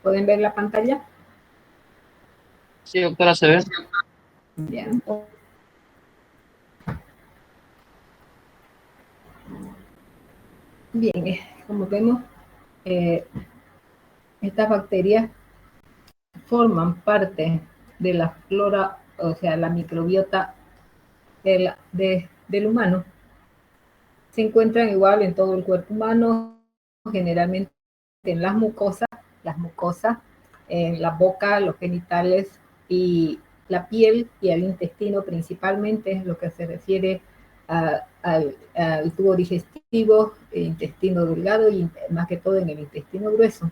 ¿Pueden ver la pantalla? Sí, doctora, se ve. Bien. Bien, como vemos, estas bacterias forman parte de la flora, o sea, la microbiota del humano. Se encuentran igual en todo el cuerpo humano, generalmente en las mucosas, en la boca, los genitales y la piel y el intestino principalmente, es lo que se refiere al tubo digestivo, el intestino delgado y más que todo en el intestino grueso.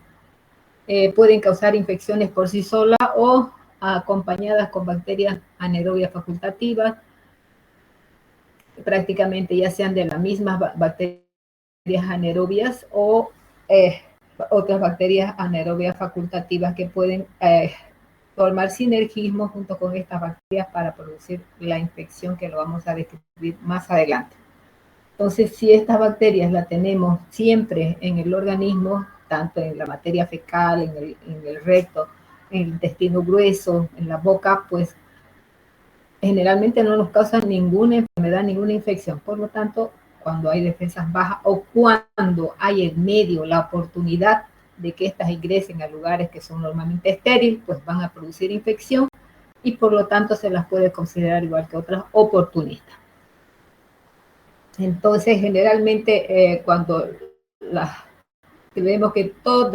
Pueden causar infecciones por sí solas o acompañadas con bacterias anaerobias facultativas, prácticamente ya sean de las mismas bacterias anaerobias o otras bacterias anaerobias facultativas que pueden formar sinergismo junto con estas bacterias para producir la infección que lo vamos a describir más adelante. Entonces, si estas bacterias las tenemos siempre en el organismo, tanto en la materia fecal, en el recto, en el intestino grueso, en la boca, pues generalmente no nos causan ninguna enfermedad, ninguna infección. Por lo tanto, cuando hay defensas bajas o cuando hay en medio la oportunidad de que estas ingresen a lugares que son normalmente estériles, pues van a producir infección y por lo tanto se las puede considerar igual que otras oportunistas. Entonces, generalmente cuando vemos que todo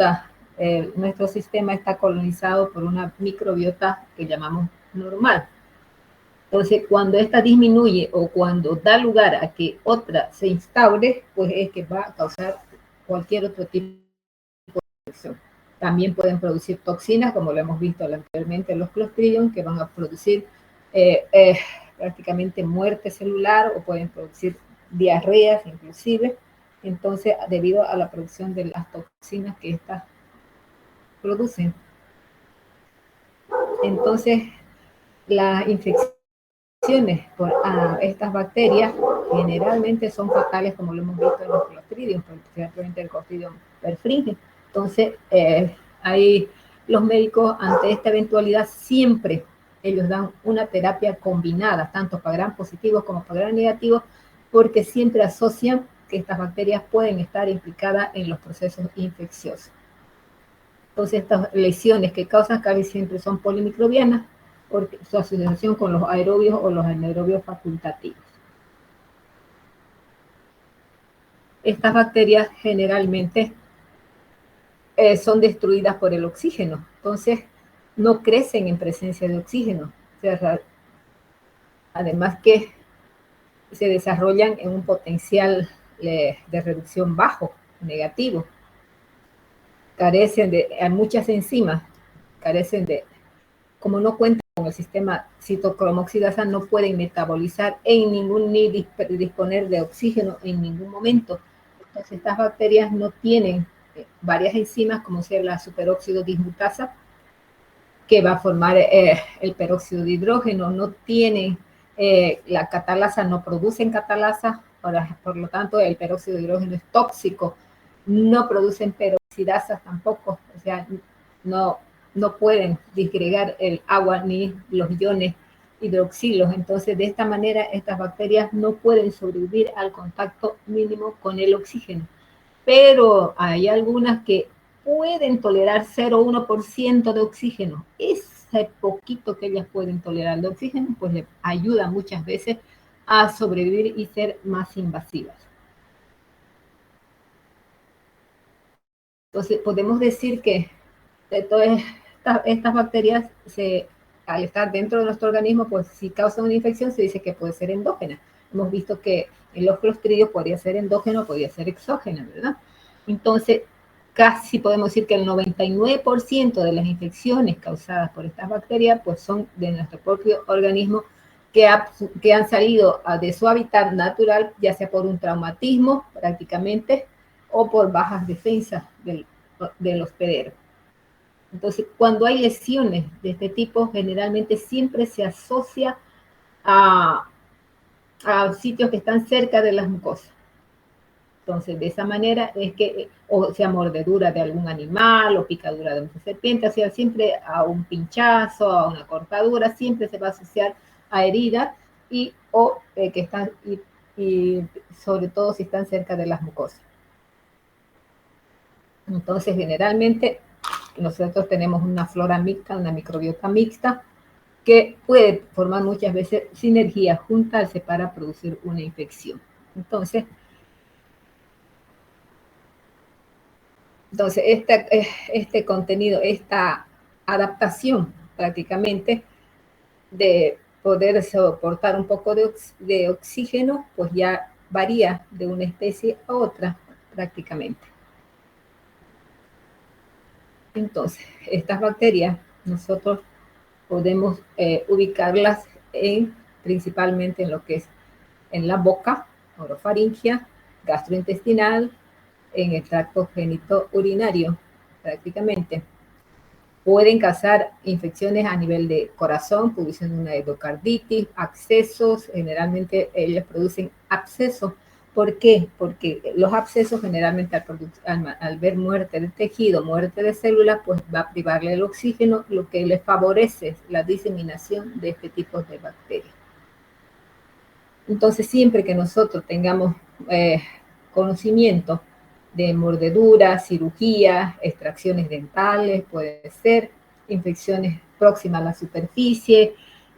nuestro sistema está colonizado por una microbiota que llamamos normal. Entonces, cuando esta disminuye o cuando da lugar a que otra se instaure, pues es que va a causar cualquier otro tipo de infección. También pueden producir toxinas, como lo hemos visto anteriormente en los Clostridium, que van a producir prácticamente muerte celular o pueden producir diarreas inclusive. Entonces, debido a la producción de las toxinas que estas producen. Entonces, las infecciones por estas bacterias generalmente son fatales, como lo hemos visto en los Clostridium, particularmente el Clostridium perfringens. Entonces, ahí los médicos ante esta eventualidad siempre ellos dan una terapia combinada, tanto para gram positivos como para gram negativos, porque siempre asocian que estas bacterias pueden estar implicadas en los procesos infecciosos. Entonces, estas lesiones que causan casi siempre son polimicrobianas, por su asociación con los aerobios o los anaerobios facultativos. Estas bacterias generalmente son destruidas por el oxígeno, entonces no crecen en presencia de oxígeno. O sea, además que se desarrollan en un potencial de reducción bajo, negativo. Carecen de muchas enzimas, carecen de, como no cuentan con el sistema citocromoxidasa, no pueden metabolizar ni disponer de oxígeno en ningún momento. Entonces, estas bacterias no tienen varias enzimas, como sea la superóxido dismutasa, que va a formar el peróxido de hidrógeno, no tienen la catalasa, no producen catalasa, por lo tanto, el peróxido de hidrógeno es tóxico, no producen peroxidasas tampoco, o sea, no pueden disgregar el agua ni los iones hidroxilos. Entonces, de esta manera, estas bacterias no pueden sobrevivir al contacto mínimo con el oxígeno. Pero hay algunas que pueden tolerar 0,1% de oxígeno. Ese poquito que ellas pueden tolerar de oxígeno, pues les ayuda muchas veces a sobrevivir y ser más invasivas. Entonces, podemos decir que de todas estas bacterias, al estar dentro de nuestro organismo, pues si causan una infección, se dice que puede ser endógena. Hemos visto que en los clostridios podría ser endógeno, podría ser exógena, ¿verdad? Entonces, casi podemos decir que el 99% de las infecciones causadas por estas bacterias, pues son de nuestro propio organismo que han salido de su hábitat natural, ya sea por un traumatismo prácticamente, o por bajas defensas del hospedero. Entonces, cuando hay lesiones de este tipo, generalmente siempre se asocia a sitios que están cerca de las mucosas. Entonces, de esa manera es que, o sea, mordedura de algún animal o picadura de una serpiente, o sea, siempre a un pinchazo, a una cortadura, siempre se va a asociar a heridas que están, y sobre todo si están cerca de las mucosas. Entonces, generalmente, nosotros tenemos una flora mixta, una microbiota mixta, que puede formar muchas veces sinergia juntarse para producir una infección. Entonces, este contenido, esta adaptación prácticamente de poder soportar un poco de oxígeno, pues ya varía de una especie a otra prácticamente. Entonces, estas bacterias nosotros podemos ubicarlas principalmente en lo que es en la boca, orofaringia, gastrointestinal, en el tracto genitourinario prácticamente. Pueden causar infecciones a nivel de corazón, produciendo una endocarditis, abscesos, generalmente ellos producen abscesos. ¿Por qué? Porque los abscesos generalmente al ver muerte de tejido, muerte de células, pues va a privarle el oxígeno, lo que les favorece la diseminación de este tipo de bacterias. Entonces, siempre que nosotros tengamos conocimiento de mordeduras, cirugías, extracciones dentales, puede ser, infecciones próximas a la superficie,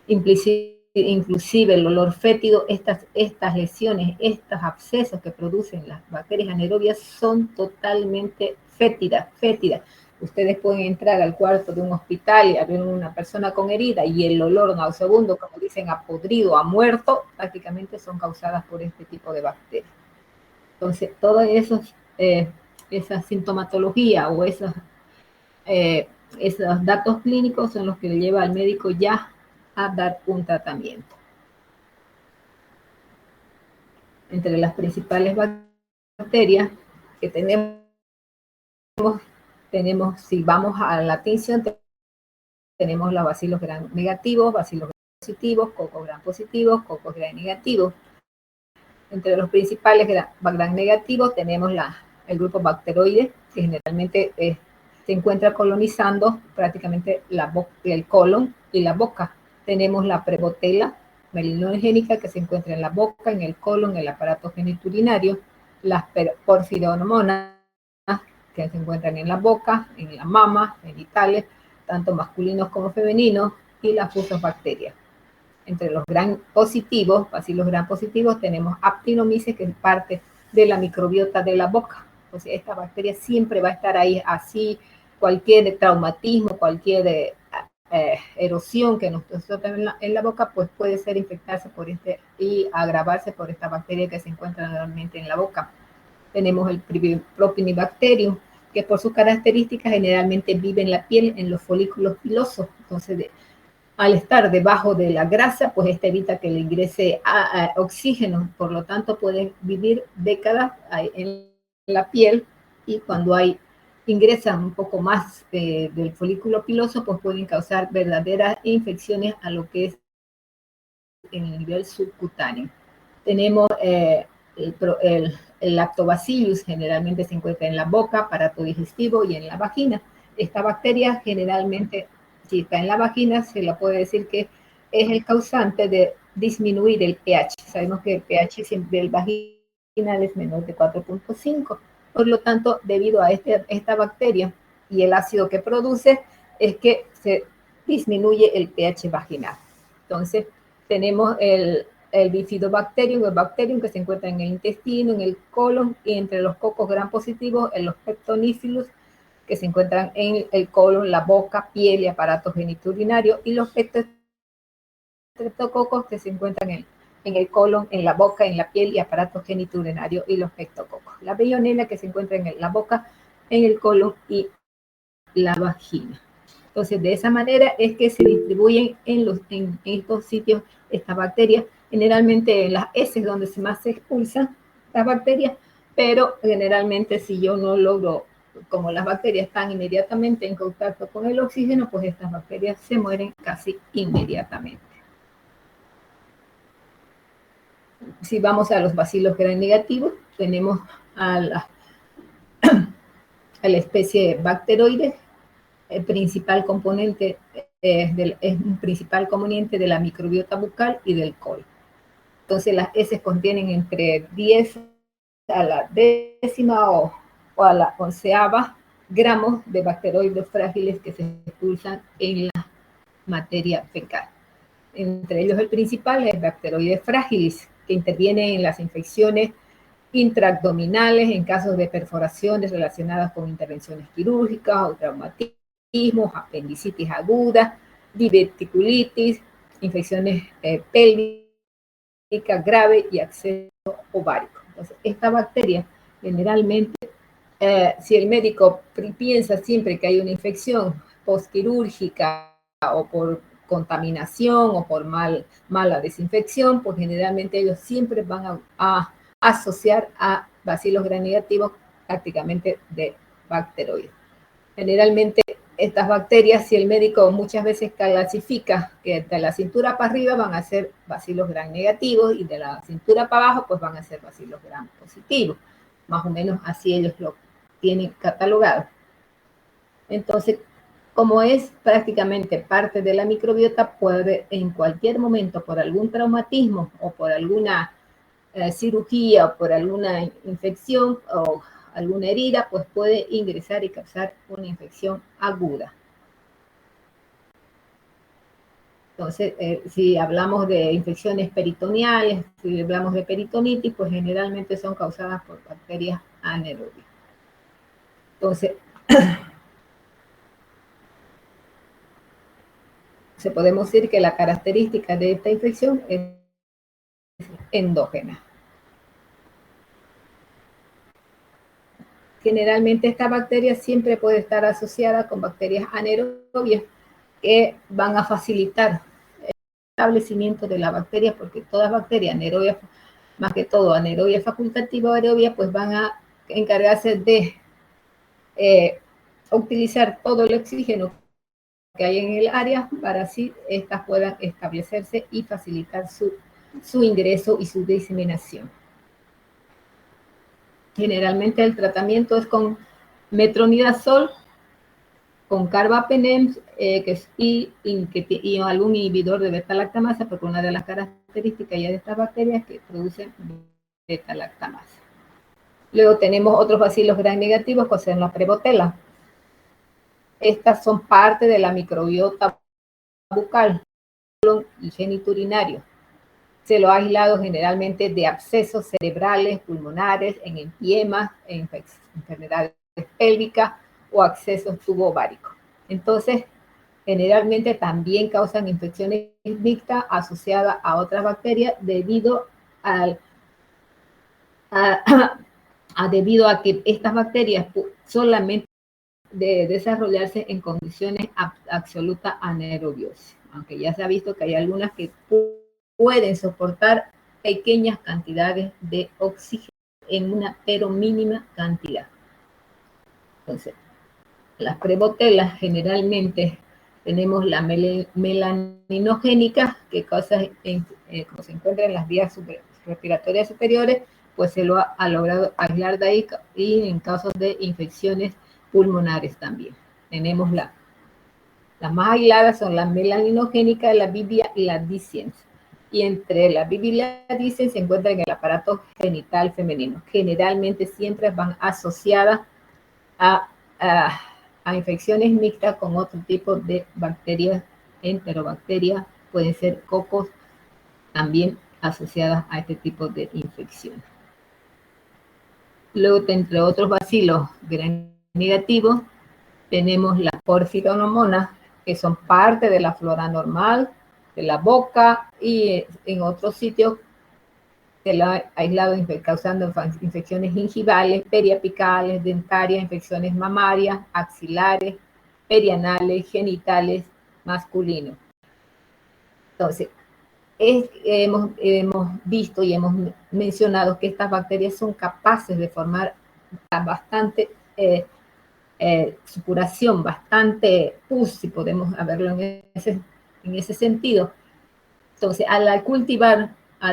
inclusive el olor fétido, estas lesiones, estos abscesos que producen las bacterias anaerobias son totalmente fétidas. Ustedes pueden entrar al cuarto de un hospital y ver una persona con herida y el olor nauseabundo, como dicen, a podrido, a muerto, prácticamente son causadas por este tipo de bacterias. Entonces, toda esa sintomatología o esos datos clínicos son los que le lleva al médico ya a dar un tratamiento. Entre las principales bacterias que tenemos, si vamos a la atención, tenemos los bacilos gram negativos, bacilos gram positivos, cocos gram positivos, cocos gram negativos. Entre los principales gram negativos tenemos el grupo bacteroides, que generalmente se encuentra colonizando prácticamente el colon y la boca. Tenemos la prebotela melinogénica, que se encuentra en la boca, en el colon, en el aparato genitourinario. Las porfiromonas, que se encuentran en la boca, en la mama, genitales, tanto masculinos como femeninos, y las fusobacterias. Entre los gram positivos, bacilos gram positivos, tenemos Actinomyces, que es parte de la microbiota de la boca. Entonces, esta bacteria siempre va a estar ahí, así cualquier traumatismo, cualquier erosión que nosotros tenemos en la boca, pues puede ser infectarse y agravarse por esta bacteria que se encuentra normalmente en la boca. Tenemos el Propionibacterium, que por sus características generalmente vive en la piel, en los folículos pilosos. Entonces, al estar debajo de la grasa, pues esta evita que le ingrese oxígeno, por lo tanto pueden vivir décadas en la piel, y cuando ingresan un poco más del folículo piloso, pues pueden causar verdaderas infecciones a lo que es en el nivel subcutáneo. Tenemos el lactobacillus, generalmente se encuentra en la boca, aparato digestivo y en la vagina. Esta bacteria generalmente, si está en la vagina, se la puede decir que es el causante de disminuir el pH. Sabemos que el pH del vaginal es menor de 4.5. Por lo tanto, debido a esta bacteria y el ácido que produce, es que se disminuye el pH vaginal. Entonces, tenemos el bifidobacterium, el bacterium que se encuentra en el intestino, en el colon, y entre los cocos gram positivos, en los pectonífilos, que se encuentran en el colon, la boca, piel y aparato genitourinario, y los pectococos que se encuentran en el colon, en la boca, en la piel y aparato genitourinario, y los pectococos. La Veillonella, que se encuentra en la boca, en el colon y la vagina. Entonces, de esa manera es que se distribuyen en estos sitios estas bacterias, generalmente en las heces donde más se expulsan las bacterias, pero generalmente si yo no logro, como las bacterias están inmediatamente en contacto con el oxígeno, pues estas bacterias se mueren casi inmediatamente. Si vamos a los bacilos gram negativos, tenemos a la especie bacteroides. El principal componente es un principal componente de la microbiota bucal y del colon. Entonces las heces contienen entre 10 a la décima o a la onceava gramos de bacteroides frágiles que se expulsan en la materia fecal. Entre ellos el principal es Bacteroides fragilis, que interviene en las infecciones intraabdominales en casos de perforaciones relacionadas con intervenciones quirúrgicas o traumatismos, apendicitis aguda, diverticulitis, infecciones pélvicas graves y acceso ovárico. Entonces, esta bacteria generalmente, si el médico piensa siempre que hay una infección postquirúrgica o por contaminación o por mala desinfección, pues generalmente ellos siempre van a asociar a bacilos gram negativos prácticamente de bacteroides. Generalmente estas bacterias, si el médico muchas veces clasifica que de la cintura para arriba van a ser bacilos gram negativos y de la cintura para abajo pues van a ser bacilos gram positivos. Más o menos así ellos lo tienen catalogado. Entonces, como es prácticamente parte de la microbiota, puede en cualquier momento por algún traumatismo o por alguna cirugía o por alguna infección o alguna herida, pues puede ingresar y causar una infección aguda. Entonces, si hablamos de infecciones peritoneales, si hablamos de peritonitis, pues generalmente son causadas por bacterias anaerobias. Entonces, podemos decir que la característica de esta infección es endógena. Generalmente esta bacteria siempre puede estar asociada con bacterias anaerobias que van a facilitar el establecimiento de la bacteria, porque todas bacterias anaerobias, más que todo anaerobia facultativa o aerobia, pues van a encargarse de utilizar todo el oxígeno que hay en el área para así estas puedan establecerse y facilitar su ingreso y su diseminación. Generalmente el tratamiento es con metronidazol, con carbapenem y algún inhibidor de beta-lactamasa, porque una de las características ya de estas bacterias es que producen beta-lactamasa. Luego tenemos otros bacilos gram negativos, que son la prebotela. Estas son parte de la microbiota bucal y geniturinario. Se lo ha aislado generalmente de abscesos cerebrales, pulmonares, en empiemas, en enfermedades pélvicas o accesos tubováricos. Entonces, generalmente también causan infecciones mixtas asociadas a otras bacterias debido debido a que estas bacterias solamente de desarrollarse en condiciones absoluta anaerobiosis, aunque ya se ha visto que hay algunas que pueden soportar pequeñas cantidades de oxígeno en una pero mínima cantidad. Entonces, las prebotelas generalmente tenemos la melaninogénica, que como se encuentra en las vías respiratorias superiores, pues se lo ha logrado aislar de ahí, y en casos de infecciones pulmonares también. Tenemos las más aisladas son la melaninogénica, la bibia y la dicens. Y entre la bibia y la dicens se encuentra en el aparato genital femenino. Generalmente siempre van asociadas a infecciones mixtas con otro tipo de bacterias, enterobacterias, pueden ser cocos también asociadas a este tipo de infección. Luego, entre otros bacilos gram negativos, tenemos las porfiromonas, que son parte de la flora normal de la boca y en otros sitios se la ha aislado causando infecciones gingivales, periapicales, dentarias, infecciones mamarias, axilares, perianales, genitales, masculinos. Entonces, hemos visto y hemos mencionado que estas bacterias son capaces de formar bastante supuración, bastante pus, si podemos verlo en ese sentido. Entonces, al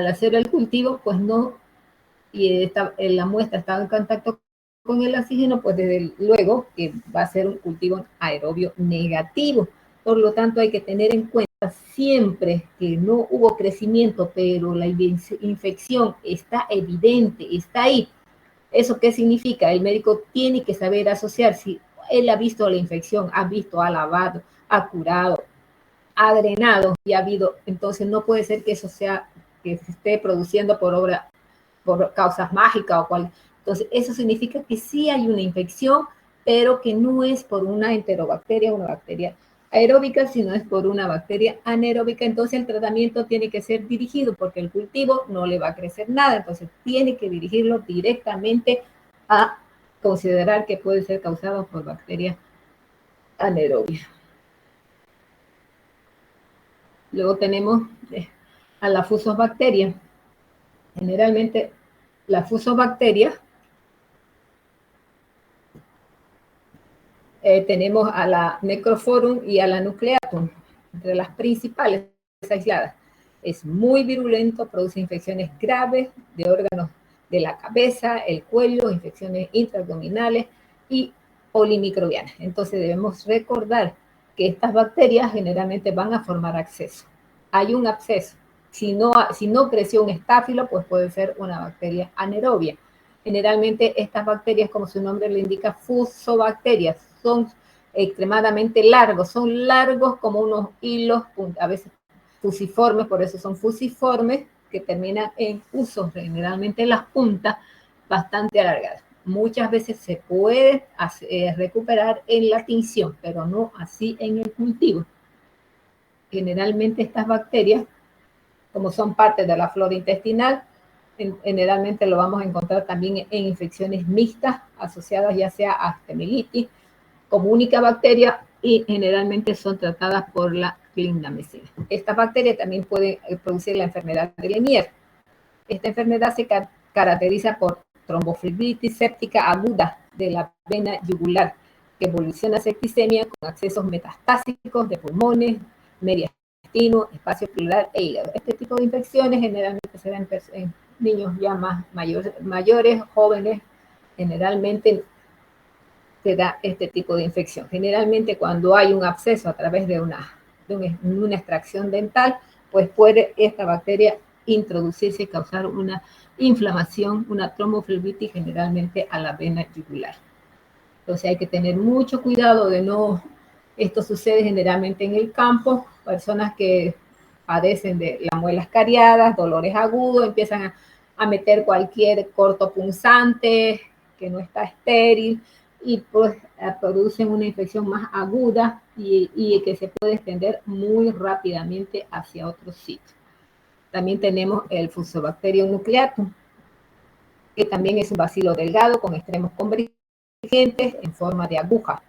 hacer el cultivo, pues no y la muestra está en contacto con el oxígeno, pues desde luego que va a ser un cultivo aerobio negativo. Por lo tanto, hay que tener en cuenta siempre que no hubo crecimiento, pero la infección está evidente, está ahí. ¿Eso qué significa? El médico tiene que saber asociar si él ha visto la infección, ha visto, ha lavado, ha curado, ha drenado y ha habido, entonces no puede ser que eso sea, que se esté produciendo por causas mágicas o cual. Entonces, eso significa que sí hay una infección, pero que no es por una enterobacteria, una bacteria aeróbica, sino es por una bacteria anaeróbica. Entonces, el tratamiento tiene que ser dirigido porque el cultivo no le va a crecer nada. Entonces, tiene que dirigirlo directamente a considerar que puede ser causado por bacterias anaerobias. Luego tenemos a la fusobacteria. Generalmente, la fusobacteria tenemos a la Necrophorum y a la Nucleatum, entre las principales aisladas. Es muy virulento, produce infecciones graves de órganos de la cabeza, el cuello, infecciones intraabdominales y polimicrobianas. Entonces debemos recordar que estas bacterias generalmente van a formar absceso. Hay un absceso. Si no creció un estáfilo, pues puede ser una bacteria anaerobia. Generalmente estas bacterias, como su nombre le indica, fusobacterias, son extremadamente largos, son largos como unos hilos, a veces fusiformes, por eso son fusiformes, que terminan en usos, generalmente en las puntas, bastante alargadas. Muchas veces se puede recuperar en la tinción, pero no así en el cultivo. Generalmente estas bacterias, como son parte de la flora intestinal, generalmente lo vamos a encontrar también en infecciones mixtas asociadas ya sea a Staphylococcus como única bacteria y generalmente son tratadas por la clindamicina. Esta bacteria también puede producir la enfermedad de Lenier. Esta enfermedad se caracteriza por tromboflebitis séptica aguda de la vena yugular, que evoluciona a septicemia con accesos metastásicos de pulmones, mediastino, espacio pleural e hígado. Este tipo de infecciones generalmente se dan en niños ya más mayores, jóvenes, generalmente se da este tipo de infección. Generalmente cuando hay un absceso a través de una extracción dental, pues puede esta bacteria introducirse y causar una inflamación, una tromboflebitis generalmente a la vena yugular. Entonces hay que tener mucho cuidado de no, esto sucede generalmente en el campo, personas que padecen de las muelas cariadas, dolores agudos, empiezan a meter cualquier corto punzante que no está estéril y pues producen una infección más aguda y que se puede extender muy rápidamente hacia otros sitios. También tenemos el Fusobacterium nucleatum, que también es un bacilo delgado con extremos convergentes en forma de aguja.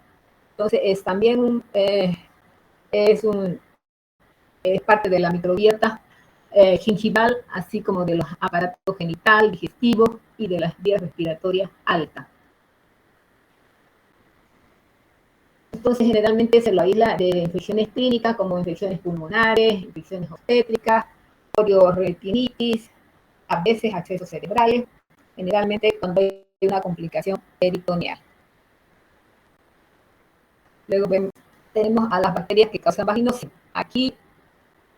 Entonces es también es parte de la microbiota gingival, así como de los aparatos genital, digestivo y de las vías respiratorias altas. Entonces, generalmente se lo aísla de infecciones clínicas como infecciones pulmonares, infecciones obstétricas, chorioretinitis, a veces accesos cerebrales, generalmente cuando hay una complicación peritoneal. Luego tenemos a las bacterias que causan vaginosis. Aquí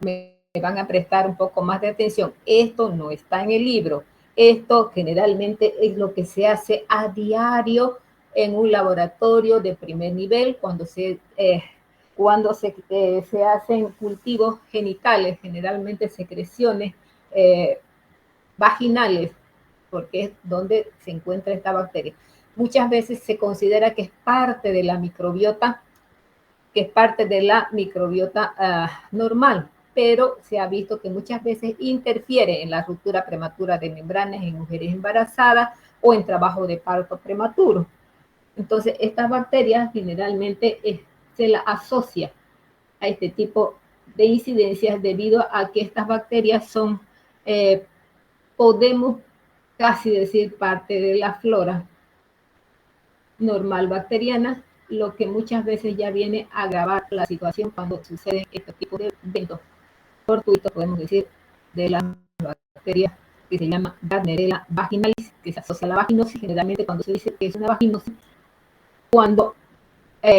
me van a prestar un poco más de atención. Esto no está en el libro. Esto generalmente es lo que se hace a diario en un laboratorio de primer nivel cuando se hacen cultivos genitales, generalmente secreciones vaginales, porque es donde se encuentra esta bacteria. Muchas veces se considera que es parte de la microbiota, normal, pero se ha visto que muchas veces interfiere en la ruptura prematura de membranas en mujeres embarazadas o en trabajo de parto prematuro. Entonces, estas bacterias generalmente se la asocia a este tipo de incidencias debido a que estas bacterias son, podemos casi decir, parte de la flora normal bacteriana, lo que muchas veces ya viene a agravar la situación cuando suceden este tipo de eventos fortuitos, podemos decir, de las bacterias que se llama Gardnerella vaginalis, que se asocia a la vaginosis. Generalmente cuando se dice que es una vaginosis, cuando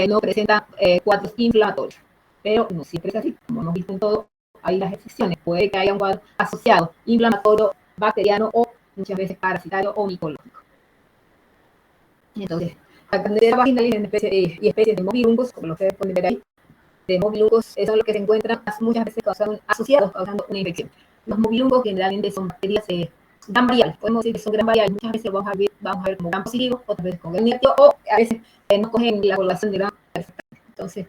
no presenta cuadros inflamatorios, pero no siempre es así, como hemos visto en todo, hay las excepciones, puede que haya un cuadro asociado, inflamatorio, bacteriano o muchas veces parasitario o micológico. Entonces, la Candidemia vaginalis y especies de mobilungos, como lo ustedes pueden ver ahí, de mobilungos son los que se encuentran muchas veces asociados causando una infección. Los mobilungos generalmente son bacterias gran variables, podemos decir que son gran variables, muchas veces vamos a ver como gran positivo, otras veces con gran negativo, o a veces no cogen la población de gran perfectamente. Entonces,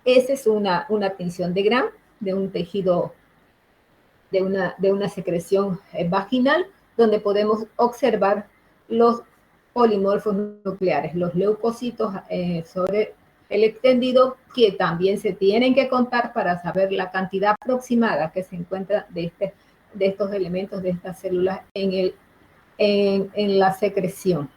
esa es una tinción de Gram, de un tejido, de una secreción vaginal, donde podemos observar los polimorfos nucleares, los leucocitos sobre el extendido, que también se tienen que contar para saber la cantidad aproximada que se encuentra de estos elementos, de estas células en la secreción.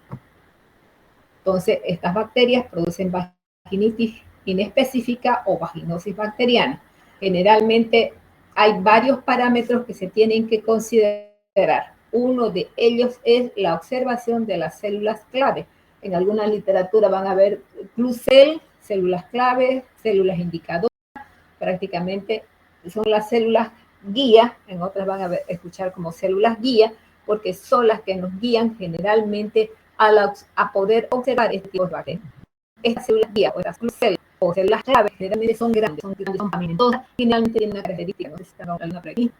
Entonces, estas bacterias producen vaginitis inespecífica o vaginosis bacteriana. Generalmente hay varios parámetros que se tienen que considerar. Uno de ellos es la observación de las células clave. En alguna literatura van a ver clucel, células clave, células indicadoras. Prácticamente son las células guía, en otras van a escuchar como células guía, porque son las que nos guían generalmente a poder observar este tipo de bacterias. Estas células guía o estas células o células clave generalmente son grandes, son pavimentosas, generalmente tienen una característica, no sé si están hablando por aquí,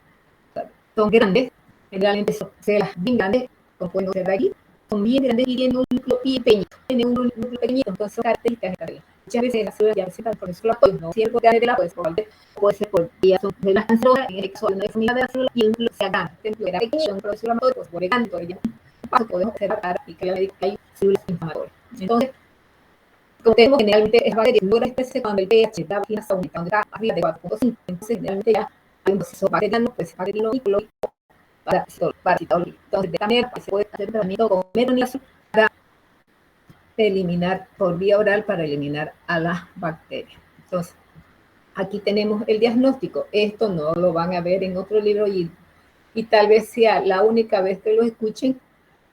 son grandes, generalmente son células bien grandes, como pueden observar aquí, son bien grandes y tienen un núcleo pequeñito, tienen un núcleo pequeñito, entonces son características de esta célula. Muchas veces las células ya presentan procesos apoyos, no siempre porque de la puede ser por vías de las cancerosas, en el caso de una deformidad de la célula, y un núcleo se agranda. El núcleo era pequeño, un proceso inflamatorio, pues por el canto, ya paso podemos observar y que hay células inflamatorias. Entonces, como tenemos generalmente es bacteria, logra expresarse cuando el pH de la vagina está aumentando, está arriba de 4.5, entonces generalmente ya hay un proceso bacteriano, pues bacteriano micológico, parasitológico. Entonces, de esta manera se puede hacer tratamiento con metronidazol para eliminar por vía oral, para eliminar a las bacterias. Entonces, aquí tenemos el diagnóstico. Esto no lo van a ver en otro libro y tal vez sea la única vez que lo escuchen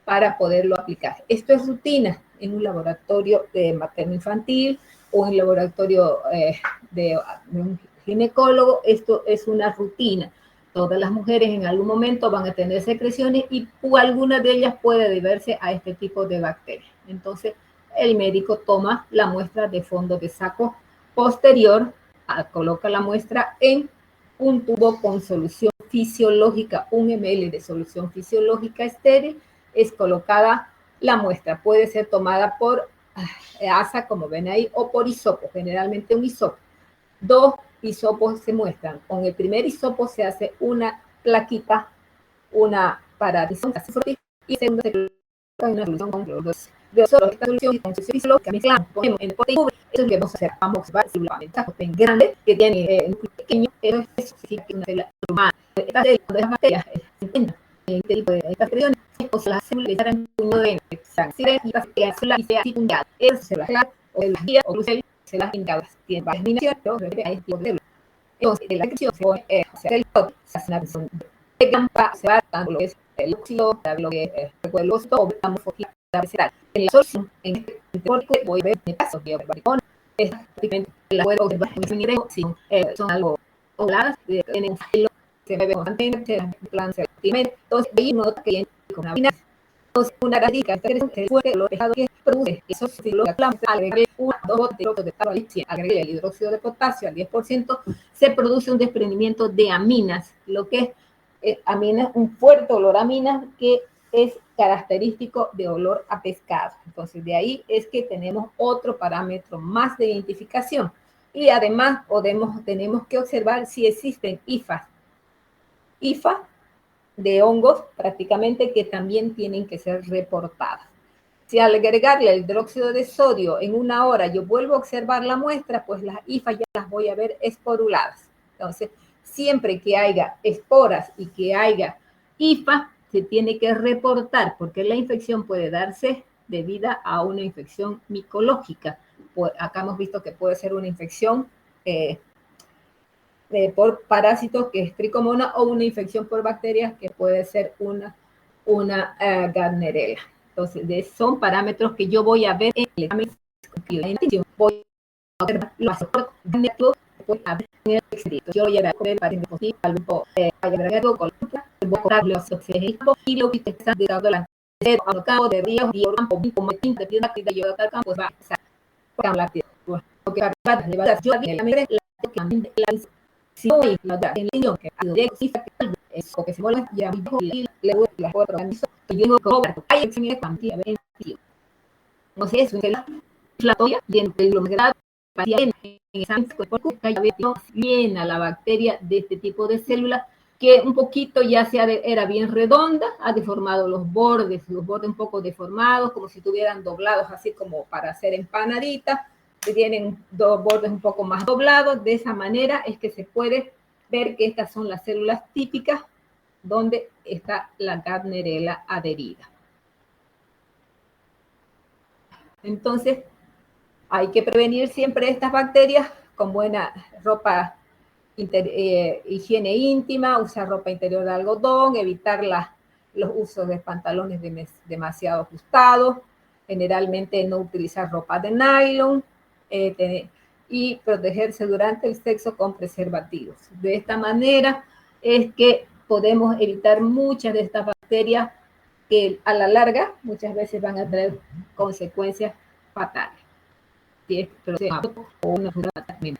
para poderlo aplicar. Esto es rutina en un laboratorio de materno-infantil o en un laboratorio de un ginecólogo. Esto es una rutina. Todas las mujeres en algún momento van a tener secreciones y alguna de ellas puede deberse a este tipo de bacterias. Entonces, el médico toma la muestra de fondo de saco posterior, coloca la muestra en un tubo con solución fisiológica, 1 ml de solución fisiológica estéril, es colocada la muestra. Puede ser tomada por asa, como ven ahí, o por hisopo, generalmente un hisopo. 2 hisopos se muestran. Con el primer hisopo se hace una plaquita, una para y segundo se coloca una solución con cloruro. Esta solución con solución fisiológica mezclamos, ponemos en el pote cubre. Eso es lo que vamos a hacer. Vamos a observar células grandes que tienen un pequeño, eso significa que es una célula humana. Esta célula, cuando las bacterias se encuentran en este tipo de infecciones, pues las células estarán en un de sangre y las células y sea así punteadas. Esas células clave o células guía o crucel, células indicadas. Tienen varias dimensiones, pero se refiere a este tipo de células. Entonces, en la descripción se pone, el pote, se hace una visión de gamma, se va tanto lo que es el óxido, lo que es el óxido o la morfología vegetal. En la solución, en este pórtico, voy a ver en caso de baricón, es prácticamente la puedo observar muy finito, son algo ovaladas, tienen un filo, se mueve constantemente, se plan activamente. Entonces, ahí uno nota que viene con una binaria. Entonces, una característica de esta es fuerte lo dejado que produce esos filos de planta, agregarle 1 2 botes de óxido de carbonato, agregarle el hidróxido de potasio al 10%, se produce un desprendimiento de aminas, lo que es aminas, un fuerte olor a aminas que es característico de olor a pescado. Entonces, de ahí es que tenemos otro parámetro más de identificación. Y además tenemos que observar si existen IFA de hongos prácticamente que también tienen que ser reportadas. Si al agregarle el hidróxido de sodio en 1 hora yo vuelvo a observar la muestra, pues las IFA ya las voy a ver esporuladas. Entonces, siempre que haya esporas y que haya IFA, se tiene que reportar porque la infección puede darse debido a una infección micológica. Pues acá hemos visto que puede ser una infección por parásitos, que es tricomonas, o una infección por bacterias, que puede ser una Gardnerella. Entonces, son parámetros que yo voy a ver en el examen. Voy a observar los negativo, voy a ver en el exterior. Yo voy a ver el paciente positivo, algo negativo, voy a colocar los oxígenos y lo que está dando la cabo de ríos y campo como tinta de una actividad yo de campo va a estar por la tierra. Porque yo la si hoy la en línea que ha sido cifra eso que se vuelve ya y le voy a puedo organizar y yo cobro hay examen cantidad de 20. No sé, es una inflamatoria y entre los grados en exámenes cuerpo llena la bacteria de este tipo de células que un poquito ya era bien redonda, ha deformado los bordes un poco deformados, como si estuvieran doblados, así como para hacer empanaditas, que tienen dos bordes un poco más doblados. De esa manera es que se puede ver que estas son las células típicas donde está la Gardnerella adherida. Entonces, hay que prevenir siempre estas bacterias con buena ropa, higiene íntima, usar ropa interior de algodón, evitar los usos de pantalones demasiado ajustados, generalmente no utilizar ropa de nylon, y protegerse durante el sexo con preservativos. De esta manera es que podemos evitar muchas de estas bacterias que a la larga muchas veces van a tener consecuencias fatales. O una también.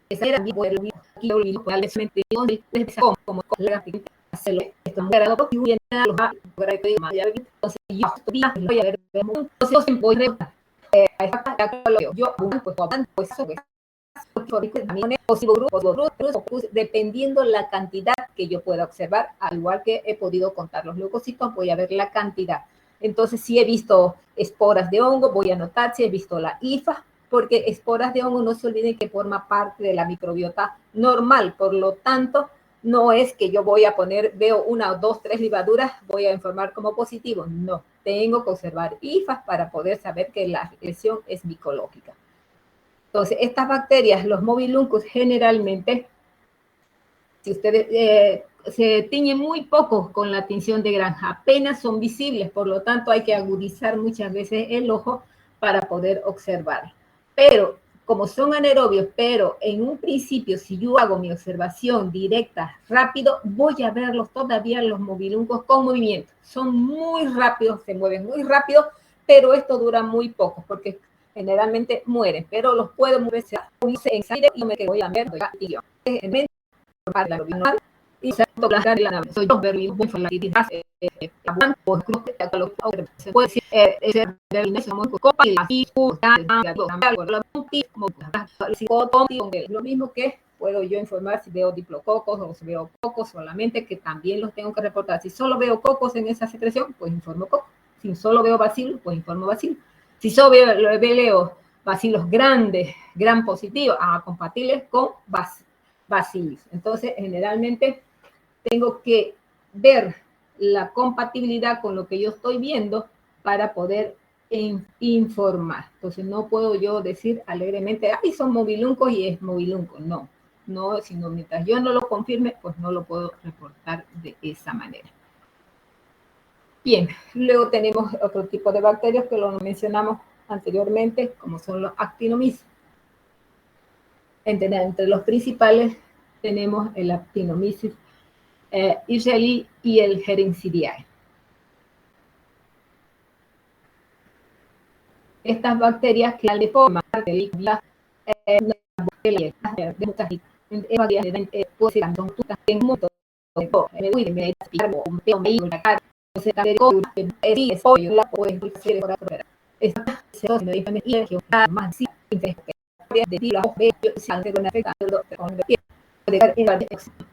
Esa era mi pueblo, aquí lo olvidó, probablemente como hacerlo esto muy grado y viene a los entonces yo voy a ver entonces voy a yo pues eso dependiendo la cantidad que yo pueda observar, al igual que he podido contar los leucocitos, voy a ver la cantidad. Entonces, si he visto esporas de hongo, voy a anotar si he visto la hifa, porque esporas de hongo no se olviden que forma parte de la microbiota normal, por lo tanto, no es que yo voy a poner, veo 1, 2, 3 ligaduras, voy a informar como positivo, no, tengo que observar hifas para poder saber que la lesión es micológica. Entonces, estas bacterias, los mobiluncos, generalmente, si ustedes se tiñen muy poco con la tinción de granja, apenas son visibles, por lo tanto hay que agudizar muchas veces el ojo para poder observar. Pero como son anaerobios, pero en un principio, si yo hago mi observación directa, rápido, voy a verlos todavía los mobiluncos con movimiento. Son muy rápidos, se mueven muy rápido, pero esto dura muy poco, porque generalmente mueren, pero los puedo mover en aire y me voy a ver y se tocar la nave. Soy yo, pero yo voy a la actividad se puede decir copa y lo mismo que puedo yo informar si veo diplococos o si veo cocos, solamente que también los tengo que reportar. Si solo veo cocos en esa secreción, pues informo cocos. Si solo veo bacilos, pues informo bacilos. Si solo veo bacilos grandes, gran positivos, compatibles con bacilos. Entonces, generalmente tengo que ver la compatibilidad con lo que yo estoy viendo para poder informar. Entonces, no puedo yo decir alegremente, ay, son mobiluncos y es mobilunco. No, no, sino mientras yo no lo confirme, pues no lo puedo reportar de esa manera. Bien, luego tenemos otro tipo de bacterias que lo mencionamos anteriormente, como son los actinomyces. Entre los principales tenemos el Actinomyces israelí y el Hericidiae. Estas bacterias que de forma de la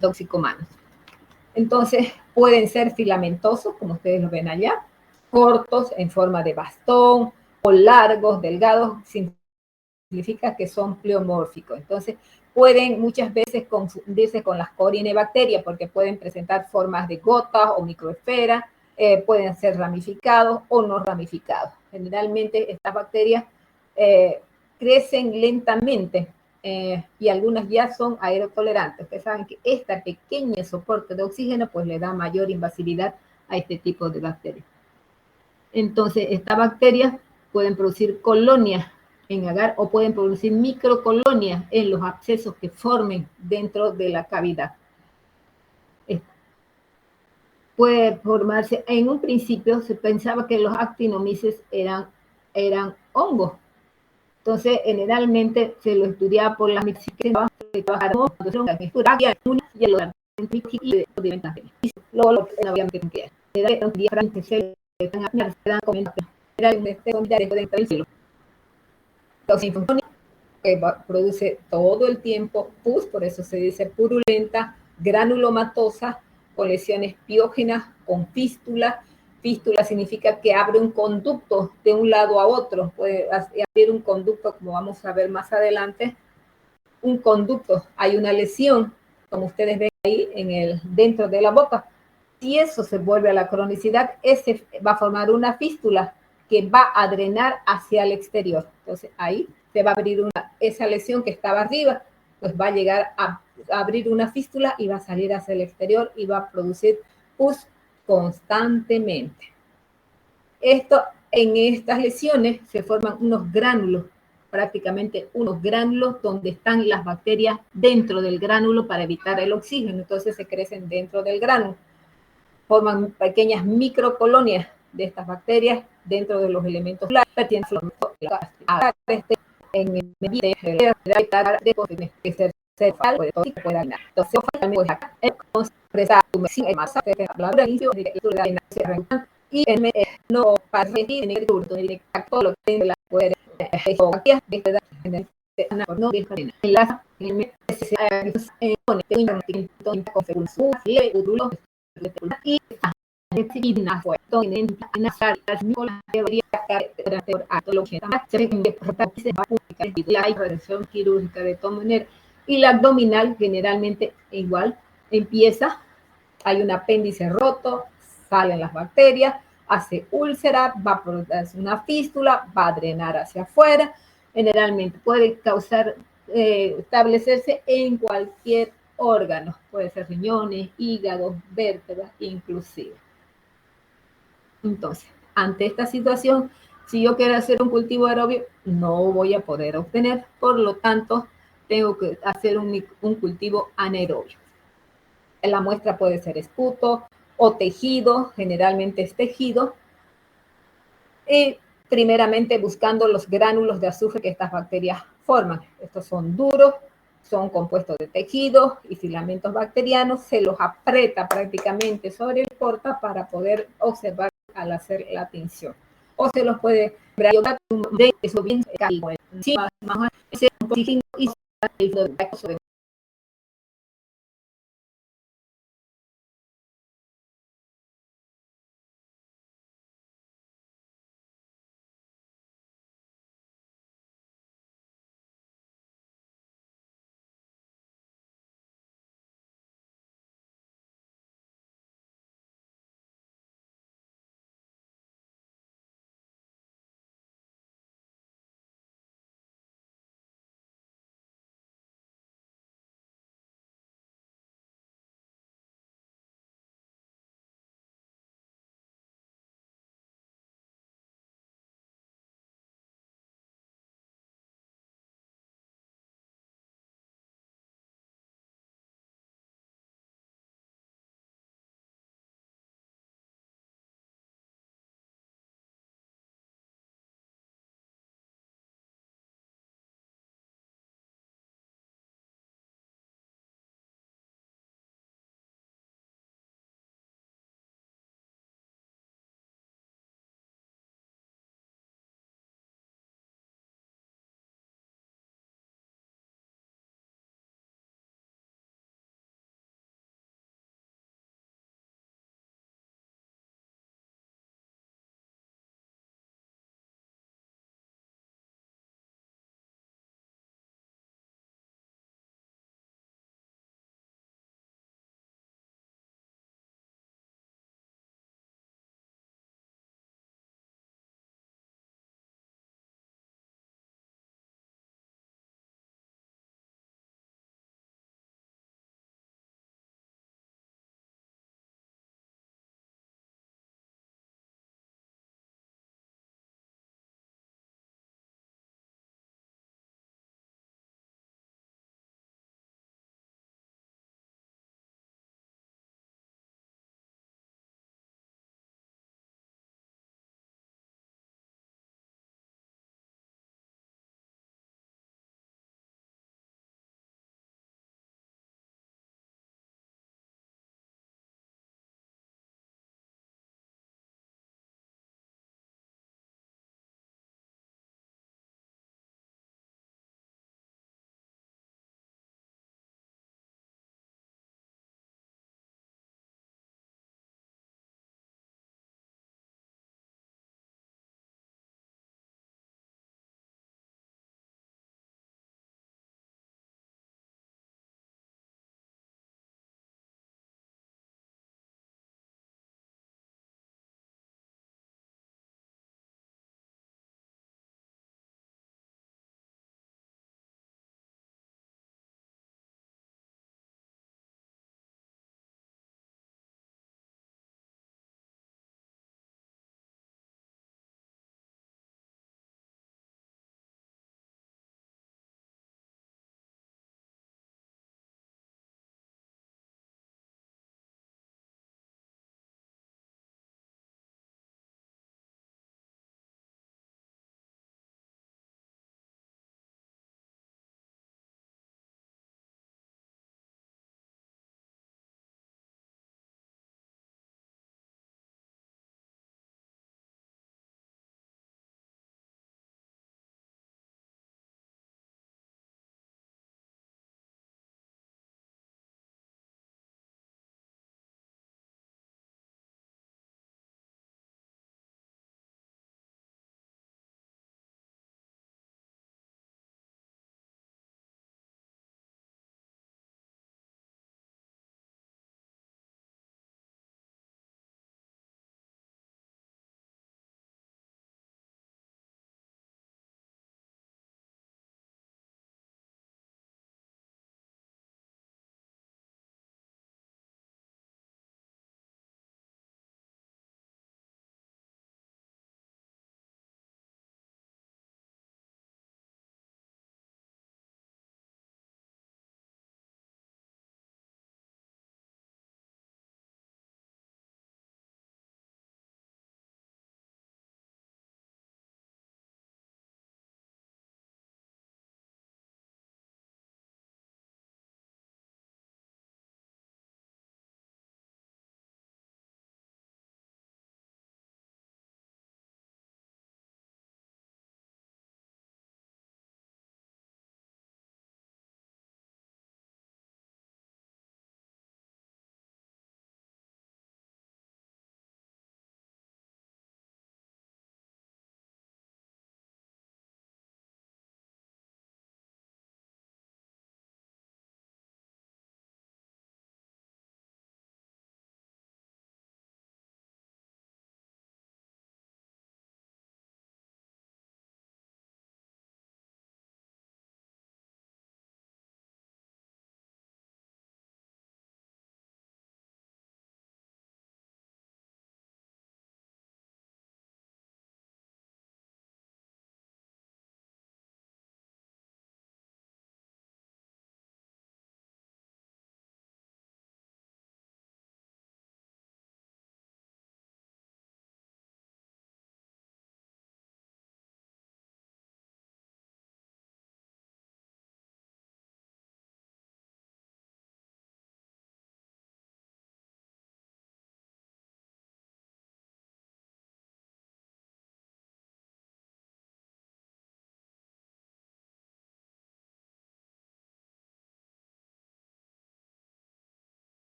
toxicomanos. Entonces, pueden ser filamentosos, como ustedes lo ven allá, cortos en forma de bastón, o largos, delgados, significa que son pleomórficos. Entonces, pueden muchas veces confundirse con las corinebacterias porque pueden presentar formas de gotas o microesferas, pueden ser ramificados o no ramificados. Generalmente estas bacterias crecen lentamente y algunas ya son aerotolerantes. Ustedes saben que este pequeño soporte de oxígeno pues le da mayor invasividad a este tipo de bacterias. Entonces, estas bacterias pueden producir colonias en agar o pueden producir microcolonias en los abscesos que formen dentro de la cavidad. Puede formarse, en un principio se pensaba que los actinomyces eran hongos. Entonces, generalmente se lo estudiaba por las microesferas que trabajaron con la textura y los luego obviamente se dan comentarios que produce todo el tiempo pus, por eso se dice purulenta, granulomatosa, con lesiones piógenas, con fístula. Fístula significa que abre un conducto de un lado a otro, puede abrir un conducto, como vamos a ver más adelante, un conducto, hay una lesión, como ustedes ven ahí dentro de la boca. Si eso se vuelve a la cronicidad, ese va a formar una fístula que va a drenar hacia el exterior. Entonces ahí se va a abrir esa lesión que estaba arriba, pues va a llegar a abrir una fístula y va a salir hacia el exterior y va a producir pus constantemente. En estas lesiones se forman unos gránulos, prácticamente unos gránulos donde están las bacterias dentro del gránulo para evitar el oxígeno. Entonces se crecen dentro del gránulo. Forman pequeñas microcolonias de estas bacterias dentro de los elementos pertenecientes a en el ambiente que ser y no partir todo lo que tiene la poder quirúrgica de toda manera. Y la abdominal generalmente igual empieza, hay un apéndice roto, salen las bacterias, hace úlcera, va a producir una fístula, va a drenar hacia afuera, generalmente puede causar, establecerse en cualquier órgano, puede ser riñones, hígado, vértebras, inclusive. Entonces, ante esta situación, si yo quiero hacer un cultivo aerobio, no voy a poder obtener, por lo tanto, tengo que hacer un cultivo anaerobio. La muestra puede ser esputo o tejido, generalmente es tejido, y primeramente buscando los gránulos de azufre que estas bacterias forman. Estos son duros, son compuestos de tejidos y filamentos bacterianos, se los aprieta prácticamente sobre el porta para poder observar al hacer la tinción. O se los puede